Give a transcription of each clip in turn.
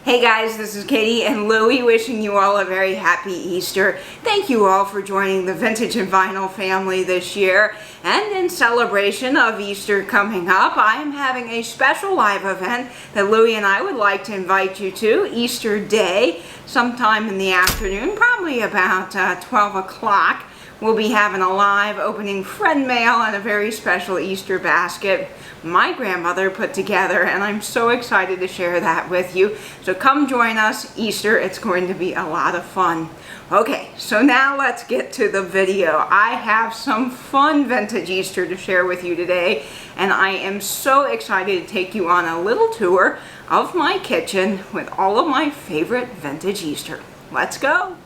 Hey guys, this is Katie and Louie wishing you all a very happy Easter. Thank you all for joining the Vintage and Vinyl family this year. And in celebration of Easter coming up, I am having a special live event that Louie and I would like to invite you to Easter Day, sometime in the afternoon, probably about 12 o'clock. We'll be having a live opening friend mail and a very special Easter basket my grandmother put together, and I'm so excited to share that with you. So come join us Easter. It's going to be a lot of fun. Okay, so now let's get to the video. I have some fun vintage Easter to share with you today, and I am so excited to take you on a little tour of my kitchen with all of my favorite vintage Easter. Let's go.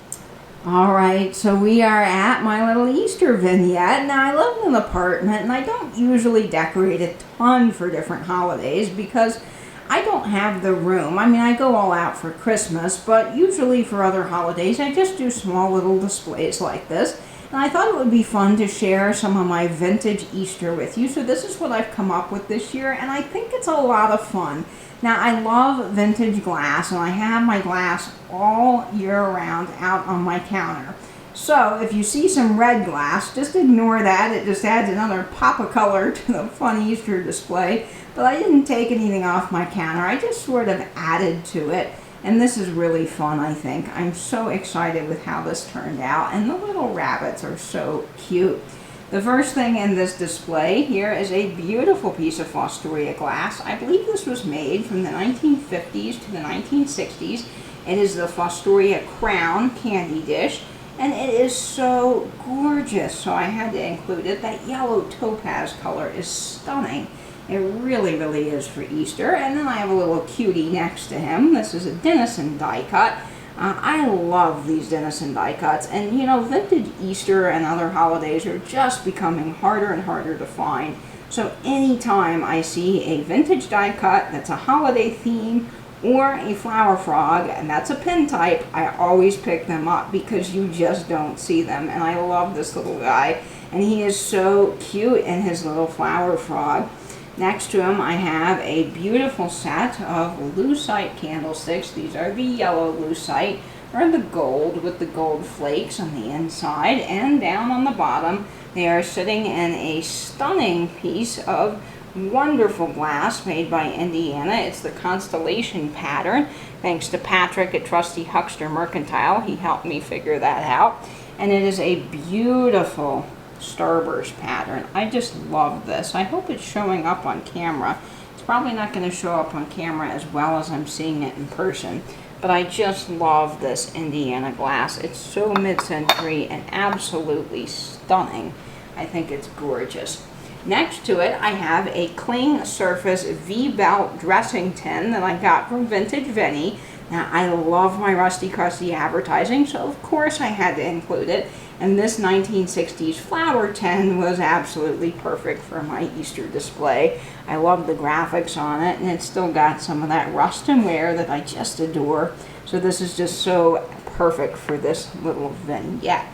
Alright, so we are at my little Easter vignette. Now, I live in an apartment and I don't usually decorate a ton for different holidays because I don't have the room. I mean, I go all out for Christmas, but usually for other holidays I just do small little displays like this. And I thought it would be fun to share some of my vintage Easter with you. So this is what I've come up with this year, and I think it's a lot of fun. Now, I love vintage glass, and I have my glass all year round out on my counter. So if you see some red glass, just ignore that. It just adds another pop of color to the fun Easter display. But I didn't take anything off my counter. I just sort of added to it. And this is really fun, I think. I'm so excited with how this turned out. And the little rabbits are so cute. The first thing in this display here is a beautiful piece of Fostoria glass. I believe this was made from the 1950s to the 1960s. It is the Fostoria Crown candy dish, and it is so gorgeous, so I had to include it. That yellow topaz color is stunning. It really, really is for Easter. And then I have a little cutie next to him. This is a Denison die cut. I love these Denison die cuts, and you know, vintage Easter and other holidays are just becoming harder and harder to find. So anytime I see a vintage die cut that's a holiday theme or a flower frog, and that's a pin type, I always pick them up because you just don't see them. And I love this little guy, and he is so cute in his little flower frog. Next to him, I have a beautiful set of lucite candlesticks. These are the yellow lucite, or the gold with the gold flakes on the inside, and down on the bottom they are sitting in a stunning piece of wonderful glass made by Indiana. It's the constellation pattern, thanks to Patrick at Trusty Huckster Mercantile. He helped me figure that out, and it is a beautiful starburst pattern. I just love this. I hope it's showing up on camera. It's probably not going to show up on camera as well as I'm seeing it in person, but I just love this Indiana glass. It's so mid-century and absolutely stunning. I think it's gorgeous. Next to it, I have a cling surface V-belt dressing tin that I got from Vintage Vinny. Now, I love my Rusty Crusty advertising, so of course I had to include it. And this 1960s flower tin was absolutely perfect for my Easter display. I love the graphics on it, and it's still got some of that rust and wear that I just adore. So this is just so perfect for this little vignette.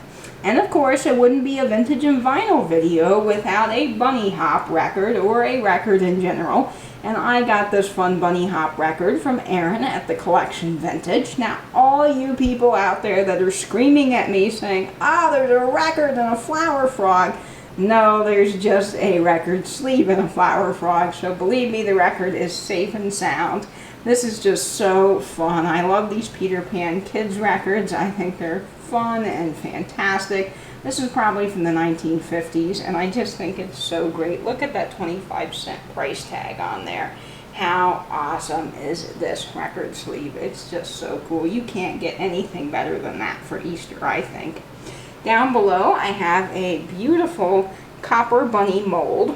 And of course, it wouldn't be a vintage and vinyl video without a bunny hop record, or a record in general. And I got this fun bunny hop record from Aaron at the Collection Vintage. Now, all you people out there that are screaming at me saying, there's a record and a flower frog. No, there's just a record sleeve and a flower frog. So believe me, the record is safe and sound. This is just so fun. I love these Peter Pan kids records. I think they're fun and fantastic. This is probably from the 1950s, and I just think it's so great. Look at that 25-cent price tag on there. How awesome is this record sleeve? It's just so cool. You can't get anything better than that for Easter, I think. Down below, I have a beautiful copper bunny mold.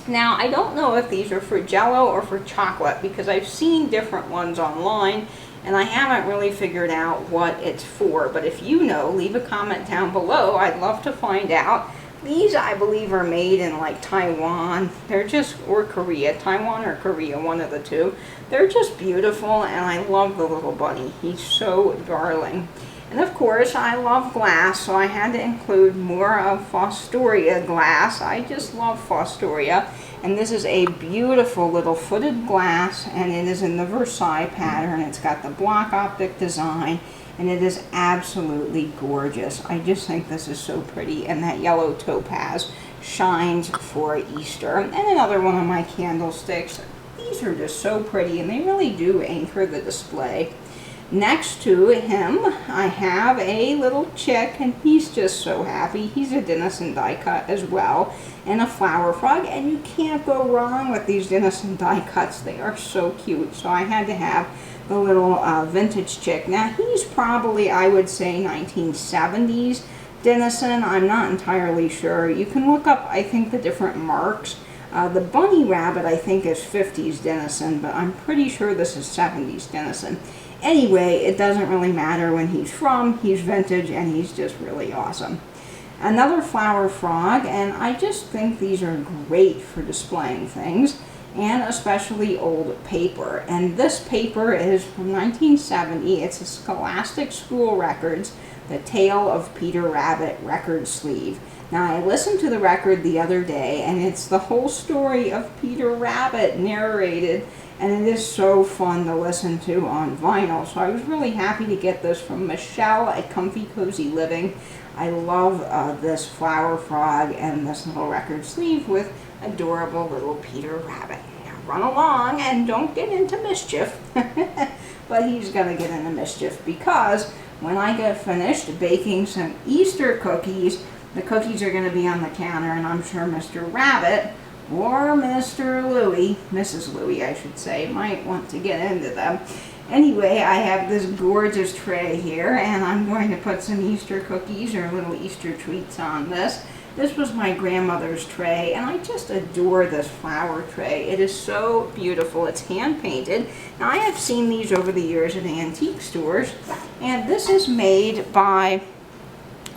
Now, I don't know if these are for Jell-O or for chocolate, because I've seen different ones online, and I haven't really figured out what it's for. But if you know, leave a comment down below. I'd love to find out. These, I believe, are made in like Taiwan. They're just, or Korea, Taiwan or Korea, one of the two. They're just beautiful, and I love the little bunny. He's so darling. And of course, I love glass, so I had to include more of Fostoria glass. I just love Fostoria. And this is a beautiful little footed glass, and it is in the Versailles pattern. It's got the block optic design, and it is absolutely gorgeous. I just think this is so pretty, and that yellow topaz shines for Easter. And another one of my candlesticks. These are just so pretty, and they really do anchor the display. Next to him, I have a little chick, and he's just so happy. He's a Denison die cut as well, and a flower frog, and you can't go wrong with these Denison die cuts. They are so cute, so I had to have the little vintage chick. Now, he's probably, I would say, 1970s Denison. I'm not entirely sure. You can look up, I think, the different marks. The bunny rabbit, I think, is 50s Denison, but I'm pretty sure this is 70s Denison. Anyway, it doesn't really matter when he's from. He's vintage, and he's just really awesome. Another flower frog, and I just think these are great for displaying things, and especially old paper. And this paper is from 1970. It's a Scholastic School Records, The Tale of Peter Rabbit record sleeve. Now, I listened to the record the other day, and it's the whole story of Peter Rabbit narrated, and it is so fun to listen to on vinyl. So I was really happy to get this from Michelle at Comfy Cozy Living. I love this flower frog and this little record sleeve with adorable little Peter Rabbit. Now run along and don't get into mischief. But he's going to get into mischief because when I get finished baking some Easter cookies, the cookies are going to be on the counter, and I'm sure Mr. Rabbit or Mr. Louie, Mrs. Louie I should say, might want to get into them. Anyway, I have this gorgeous tray here, and I'm going to put some Easter cookies or little Easter treats on this. This was my grandmother's tray, and I just adore this flower tray. It is so beautiful. It's hand painted. Now, I have seen these over the years at antique stores, and this is made by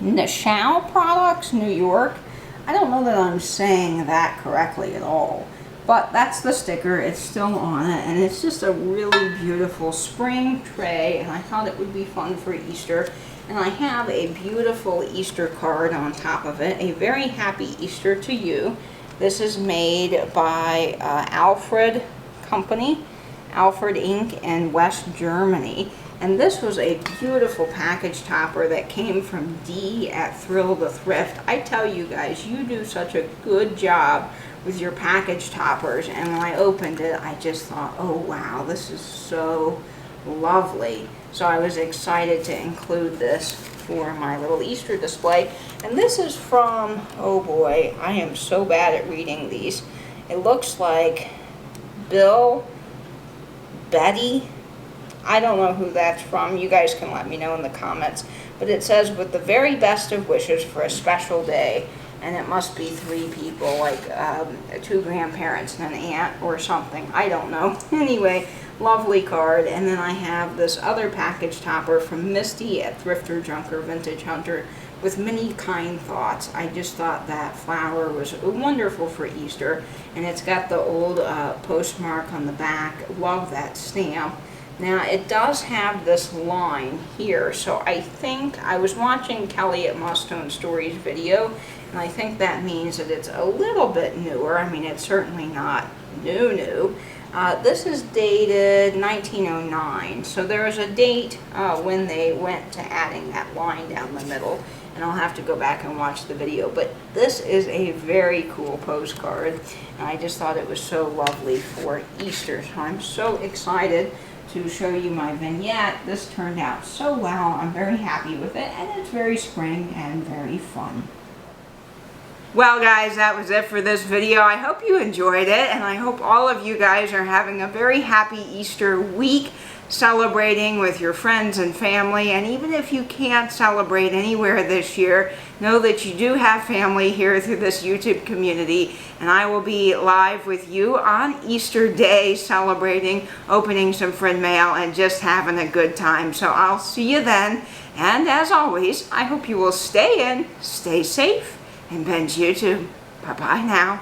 Nashau Products, New York. I don't know that I'm saying that correctly at all, but that's the sticker. It's still on it, and it's just a really beautiful spring tray, and I thought it would be fun for Easter. And I have a beautiful Easter card on top of it, a very happy Easter to you. This is made by Alfred Company, Alfred Inc. in West Germany. And this was a beautiful package topper that came from Dee at Thrill the Thrift. I tell you guys, you do such a good job with your package toppers. And when I opened it, I just thought, oh wow, this is so lovely. So I was excited to include this for my little Easter display. And this is from, oh boy, I am so bad at reading these. It looks like Bill, Betty. I don't know who that's from. You guys can let me know in the comments. But it says, with the very best of wishes for a special day. And it must be 3 people, like 2 grandparents and an aunt or something. I don't know. Anyway, lovely card. And then I have this other package topper from Misty at Thrifter Junker Vintage Hunter with many kind thoughts. I just thought that flower was wonderful for Easter. And it's got the old postmark on the back. Love that stamp. Now, it does have this line here, so I think, I was watching Kelly at Mustone Stories video, and I think that means that it's a little bit newer. I mean, it's certainly not new. This is dated 1909, so there is a date when they went to adding that line down the middle, and I'll have to go back and watch the video. But this is a very cool postcard, and I just thought it was so lovely for Easter, so I'm so excited to show you my vignette. This turned out so well. I'm very happy with it, and it's very spring and very fun. Well guys, that was it for this video. I hope you enjoyed it, and I hope all of you guys are having a very happy Easter week, celebrating with your friends and family. And even if you can't celebrate anywhere this year, know that you do have family here through this YouTube community, and I will be live with you on Easter Day, celebrating, opening some friend mail, and just having a good time. So I'll see you then, and as always, I hope you will stay in, stay safe, and binge YouTube. Bye-bye now.